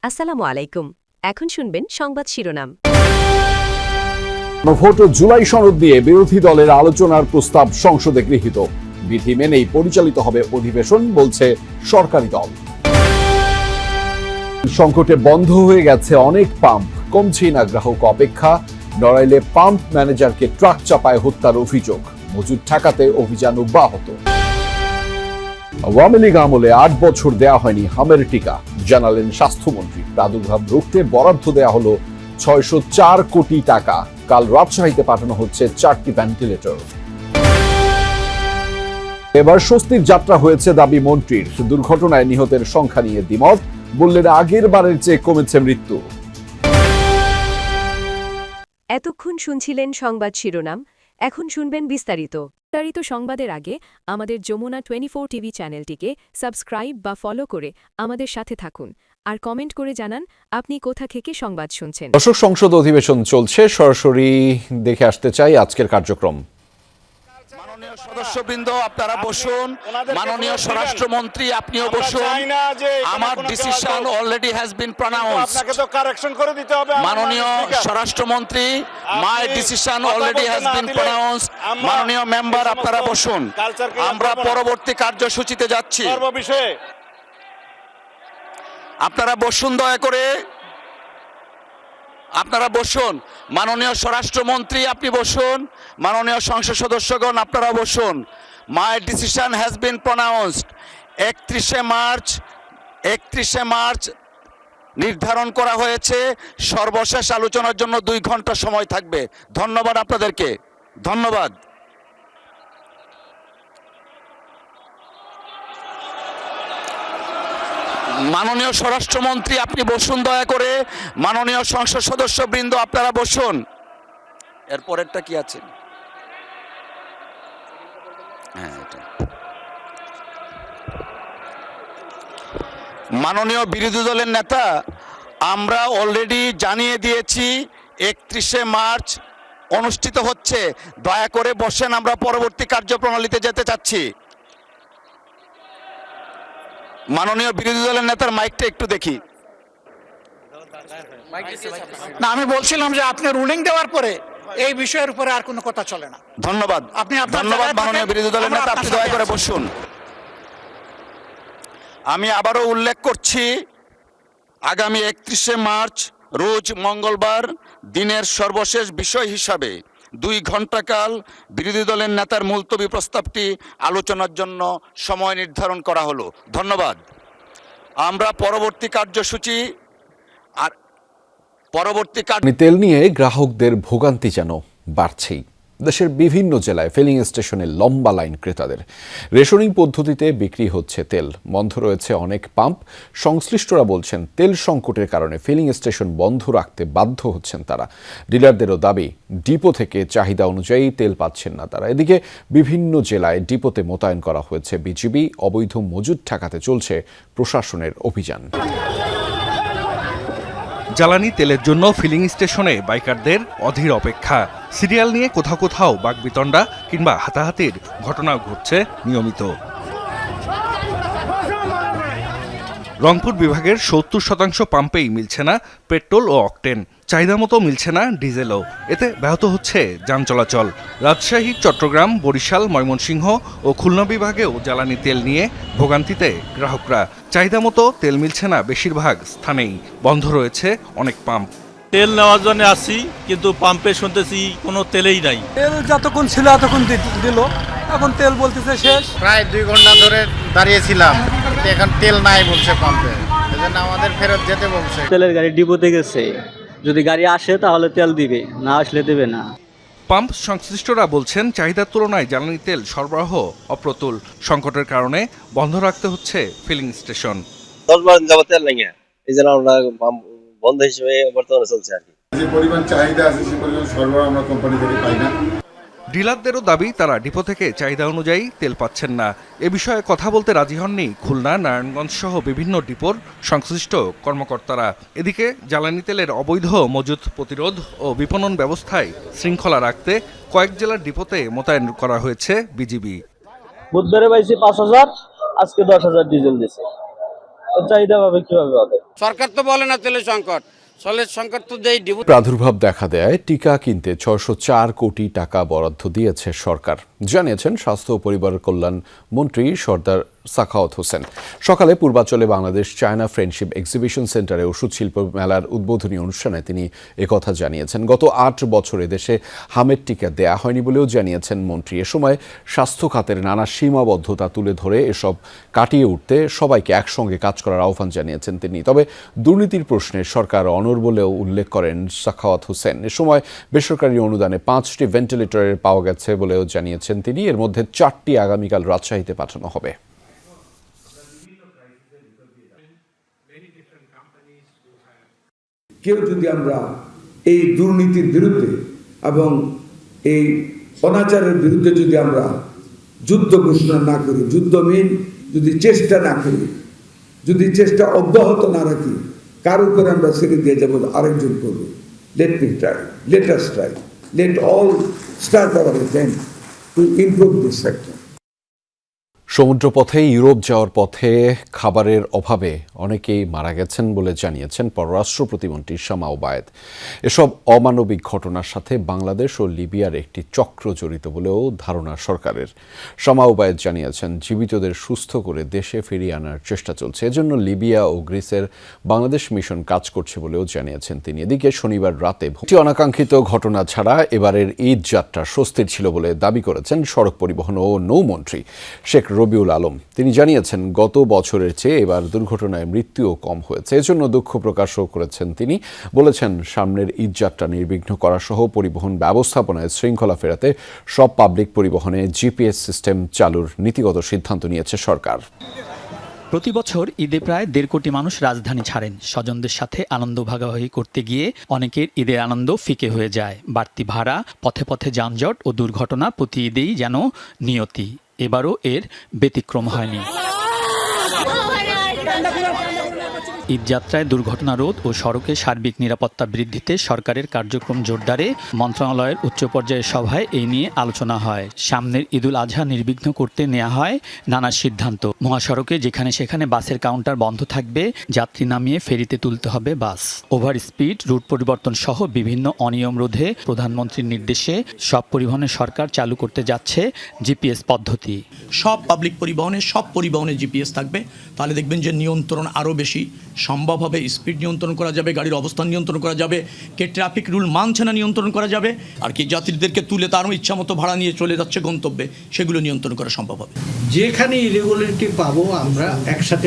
আসসালামু আলাইকুম। এখন শুনবেন সংবাদ শিরোনাম। ভোট জুলাই সনদ দিয়ে বিরোধী দলের আলোচনার প্রস্তাব সংসদে গৃহীত। বিধি মেনেই পরিচালিত হবে অধিবেশন, বলছে সরকারি দল। সংকটে বন্ধ হয়ে গেছে অনেক পাম্প, কমছেই না গ্রাহক অপেক্ষা। নড়াইলে পাম্প ম্যানেজারকে ট্রাক চাপায় হত্যার অভিযোগ, মজুদ ঠেকাতে অভিযান অব্যাহত। আওয়ামী লীগ আমলে 8 বছর দেয়া হয়নি হামের টিকা, জানালেন স্বাস্থ্যমন্ত্রী। প্রাদুর্ভাব রুখতে বরাদ্দ দেয়া হলো 604 কোটি টাকা। কাল রাজশাহীতে পাঠানো হচ্ছে 4টি ভেন্টিলেটর। এবার স্বস্তির যাত্রা হয়েছে দাবি মন্ত্রীর। দুর্ঘটনায় নিহতের সংখ্যা নিয়ে দ্বিমত, বললেন আগের বারের চেয়ে কমেছে মৃত্যু। এতক্ষণ শুনছিলেন সংবাদ শিরোনাম, এখন শুনবেন বিস্তারিত। বিস্তারিত সংবাদের আগে আমাদের যমুনা 24 টিভি চ্যানেলটিকে সাবস্ক্রাইব বা ফলো করে আমাদের সাথে থাকুন, আর কমেন্ট করে জানান আপনি কোথা থেকে সংবাদ শুনছেন। দর্শক, সংসদ অধিবেশন চলছে, সরাসরি দেখে আসতে চাই আজকের কার্যক্রম। মাননীয় সদস্যবৃন্দ, আপনারা বসুন। মাননীয় স্বরাষ্ট্রমন্ত্রী, আপনিও বসুন। আমার ডিসিশন অলরেডি হ্যাজ বিন প্রনাউন্সড। আপনাকে তো কারেকশন করে দিতে হবে। মাননীয় স্বরাষ্ট্রমন্ত্রী, my decision already has been প্রনাউন্সড। মাননীয় মেম্বার, আপনারা বসুন। আমরা পরবর্তী কার্যসূচিতে যাচ্ছি। আপনারা বসুন, দয়া করে আপনারা বসুন। মাননীয় স্বরাষ্ট্রমন্ত্রী, আপনি বসুন। মাননীয় সংসদ সদস্যগণ, আপনারা বসুন। My decision has been pronounced. 31শে মার্চ নির্ধারণ করা হয়েছে। সর্বশেষ আলোচনার জন্য 2 ঘন্টা সময় থাকবে। ধন্যবাদ আপনাদেরকে, ধন্যবাদ। মাননীয় স্বরাষ্ট্রমন্ত্রী, আপনি বসুন দয়া করে। মাননীয় সংসদ সদস্যবৃন্দ, আপনারা বসুন। এরপরেরটা কি আছে? হ্যাঁ, এটা মাননীয় বিরোধী দলের নেতা, আমরা অলরেডি জানিয়ে দিয়েছি 31শে মার্চ অনুষ্ঠিত হচ্ছে। দয়া করে বসেন, আমরা পরবর্তী কার্যপ্রণালীতে যেতে চাচ্ছি। মাননীয় বিরোধী দলের নেতার মাইকটা একটু দেখি। না, আমি বলছিলাম যে আপনি রুলিং দেওয়ার পরে এই বিষয়ের উপরে আর কোনো কথা চলে না। ধন্যবাদ, ধন্যবাদ মাননীয় বিরোধী দলের নেতা, আপনি দয়া করে বসুন। আমি আবারও উল্লেখ করছি, আগামী 31শে মার্চ রোজ মঙ্গলবার দিনের সর্বশেষ বিষয় হিসাবে 2 ঘণ্টাকাল বিরোধী দলের নেতার মুলতবি প্রস্তাবটি আলোচনার জন্য সময় নির্ধারণ করা হলো। ধন্যবাদ। আমরা পরবর্তী কার্যসূচি তেল নিয়ে গ্রাহকদের ভোগান্তি যেন বাড়ছেই। দেশের বিভিন্ন জেলায় ফিলিং স্টেশনে লম্বা লাইন ক্রেতাদের। রেশনিং পদ্ধতিতে বিক্রি হচ্ছে তেল, বন্ধ রয়েছে অনেক পাম্প। সংশ্লিষ্টরা বলছেন তেল সংকটের কারণে ফিলিং স্টেশন বন্ধ রাখতে বাধ্য হচ্ছেন তারা। ডিলারদেরও দাবি, ডিপো থেকে চাহিদা অনুযায়ী তেল পাচ্ছেন না তারা। এদিকে বিভিন্ন জেলায় ডিপোতে মোতায়েন করা হয়েছে বিজিবি। অবৈধ মজুদ ঠেকাতে চলছে প্রশাসনের অভিযান। জ্বালানি তেলের জন্য ফিলিং স্টেশনে বাইকারদের অধীর অপেক্ষা। সিরিয়াল নিয়ে কোথাও কোথাও বাকবিতণ্ডা কিংবা হাতাহাতির ঘটনাও ঘটছে নিয়মিত। রংপুর বিভাগের 70% পাম্পেই মিলছে না পেট্রোল ও অকটেন। চাহিদা মতো মিলছে না ডিজেলও। এতে ব্যাহত হচ্ছে যান চলাচল। রাজশাহী, চট্টগ্রাম, বরিশাল, ময়মনসিংহ ও খুলনা বিভাগেও জ্বালানি তেল নিয়ে ভোগান্তিতে গ্রাহকরা। চাহিদা মতো তেল মিলছে না বেশিরভাগ স্থানেই, বন্ধ রয়েছে অনেক পাম্প। তেল নেওয়ার জন্য আসছি, কিন্তু পাম্পে শুনতেছি কোনো তেলেই নাই। তেল যতক্ষণ ছিল ততক্ষণ দিল, এখন তেল বলতেছে শেষ। প্রায় 2 ঘন্টা ধরে দাঁড়িয়েছিলাম, এখন তেল নাই বলছে পাম্পে, এজন্য আমাদের ফেরত যেতে বলছে। তেলের গাড়ি ডিপোতে গেছে, যদি গাড়ি আসে তাহলে তেল দিবে, না আসলে দেবে না। পাম্প সংশ্লিষ্টরা বলছেন চাহিদার তুলনায় জ্বালানি তেল সরবরাহ অপ্রতুল। সংকটের কারণে বন্ধ রাখতে হচ্ছে ফিলিং স্টেশন। 10-12 দিন যাবত তেল নেই, এই জন্য আমরা বন্ধ হিসেবে বর্তমানে চলছে আর কি। যে পরিমাণ চাহিদা আছে সে পরিমাণ সরবরাহ আমরা কোম্পানি থেকে পাই না। ডিলারদেরও দাবি, তারা ডিপো থেকে চাহিদা অনুযায়ী তেল পাচ্ছেন না। এ বিষয়ে কথা বলতে রাজি হননি খুলনা, নারায়ণগঞ্জ সহ বিভিন্ন ডিপোর সংশ্লিষ্ট কর্মকর্তারা। এদিকে জ্বালানি তেলের অবৈধ মজুত প্রতিরোধ ও বিপণন ব্যবস্থায় শৃঙ্খলা রাখতে কয়েক জেলার ডিপোতে মোতায়েন করা হয়েছে বিজিবি। বুধবারে পাইছি 5,000, আজকে 10,000 ডিজেল দিছে। চাহিদা পাবে কিভাবে হবে? সরকার তো বলে না তেলের সংকট, তেলের সংকট তো যেই প্রাদুর্ভাব দেখা দেয় টিকা কিনতে 604 কোটি টাকা বরাদ্দ দিয়েছে সরকার, জানিয়েছেন স্বাস্থ্য ও পরিবার কল্যাণ মন্ত্রী সর্দার সাখাওয়াত হোসেন। সকালে পূর্বাঞ্চলে বাংলাদেশ চায়না ফ্রেন্ডশিপ এক্সিবিশন সেন্টারে ওষুধ শিল্প মেলার উদ্বোধনী অনুষ্ঠানে তিনি একথা জানিয়েছেন। গত 8 বছরে দেশে হামের টিকা দেয়া হয়নি বলেও জানিয়েছেন মন্ত্রী। এ সময় স্বাস্থ্য খাতের নানা সীমাবদ্ধতা তুলে ধরে এসব কাটিয়ে উঠতে সবাইকে একসঙ্গে কাজ করার আহ্বান জানিয়েছেন তিনি। তবে দুর্নীতির প্রশ্নে সরকার অনড় বলেও উল্লেখ করেন সাখাওয়াত হোসেন। এ সময় বেসরকারি অনুদানে 5টি ভেন্টিলেটরের পাওয়া গেছে বলেও জানিয়েছেন তিনি। এর মধ্যে 4টি আগামীকাল রাজশাহীতে পাঠানো হবে। কেউ যদি আমরা এই দুর্নীতির বিরুদ্ধে এবং এই অনাচারের বিরুদ্ধে যদি আমরা যুদ্ধ ঘোষণা না করি, যুদ্ধ মিন যদি চেষ্টা না করি, যদি চেষ্টা অব্যাহত না রাখি, কার উপরে আমরা ছেড়ে দিয়ে যাবো আরেকজন করবো। Let me try, let us try, let all start our attempt to improve this sector. সমুদ্রপথে ইউরোপ যাওয়ার পথে খাবারের অভাবে অনেকেই মারা গেছেন বলে জানিয়েছেন পররাষ্ট্র প্রতিমন্ত্রী শামা ওবায়েদ। এসব অমানবিক ঘটনার সাথে বাংলাদেশ ও লিবিয়ার একটি চক্র জড়িত বলেও ধারণা সরকারের। শামা ওবায়েদ জানিয়েছেন জীবিতদের সুস্থ করে দেশে ফিরিয়ে আনার চেষ্টা চলছে। এজন্য লিবিয়া ও গ্রিসের বাংলাদেশ মিশন কাজ করছে বলেও জানিয়েছেন তিনি। এদিকে শনিবার রাতে অনাকাঙ্ক্ষিত ঘটনা ছাড়া এবারের ঈদ যাত্রা স্বস্তির ছিল বলে দাবি করেছেন সড়ক পরিবহন ও নৌমন্ত্রী শেখ রবিউল আলম। তিনি জানিয়েছেন গত বছরের চেয়ে এবার দুর্ঘটনায় মৃত্যুও কম হয়েছে, এজন্য দুঃখ প্রকাশও করেছেন তিনি। বলেছেন সামনের ঈদযাত্রা নির্বিঘ্ন করা সহ পরিবহন ব্যবস্থাপনায় শৃঙ্খলা ফেরাতে সব পাবলিক পরিবহনে জিপিএস সিস্টেম চালুর নীতিগত সিদ্ধান্ত নিয়েছে সরকার। প্রতি বছর ঈদে প্রায় 1.5 কোটি মানুষ রাজধানী ছাড়েন। স্বজনদের সাথে আনন্দ ভাগাভাগি করতে গিয়ে অনেকের ঈদের আনন্দ ফিকে হয়ে যায়। বাড়তি ভাড়া, পথে পথে যানজট ও দুর্ঘটনা প্রতি ঈদেই যেন নিয়তি। এবারও এর ব্যতিক্রম হয়নি। ঈদযাত্রায় দুর্ঘটনা রোধ ও সড়কে সার্বিক নিরাপত্তা বৃদ্ধিতে সরকারের কার্যক্রম জোরদারে মন্ত্রণালয়ের উচ্চ পর্যায়ের সভায় এই নিয়ে আলোচনা হয়। সামনের ঈদুল আজহা নির্বিঘ্ন করতে নেওয়া হয় নানা সিদ্ধান্ত। মহাসড়কে যেখানে সেখানে বাসের কাউন্টার বন্ধ থাকবে, যাত্রী নামিয়ে ফেরিতে তুলতে হবে বাস। ওভার স্পিড, রুট পরিবর্তন সহ বিভিন্ন অনিয়ম রোধে প্রধানমন্ত্রীর নির্দেশে সব পরিবহনে সরকার চালু করতে যাচ্ছে জিপিএস পদ্ধতি। সব পাবলিক পরিবহনে, সব পরিবহনে জিপিএস থাকবে। তাহলে দেখবেন যে নিয়ন্ত্রণ আরও বেশি সম্ভব হবে। স্পিড নিয়ন্ত্রণ করা যাবে, গাড়ির অবস্থান নিয়ন্ত্রণ করা যাবে, কে ট্রাফিক রুল মানছে না নিয়ন্ত্রণ করা যাবে, আর কি যাত্রীদেরকে তুলে তারও ইচ্ছামতো ভাড়া নিয়ে চলে যাচ্ছে গন্তব্যে, সেগুলো নিয়ন্ত্রণ করা সম্ভব হবে। যেখানে ইরেগুলারিটি পাবো আমরা একসাথে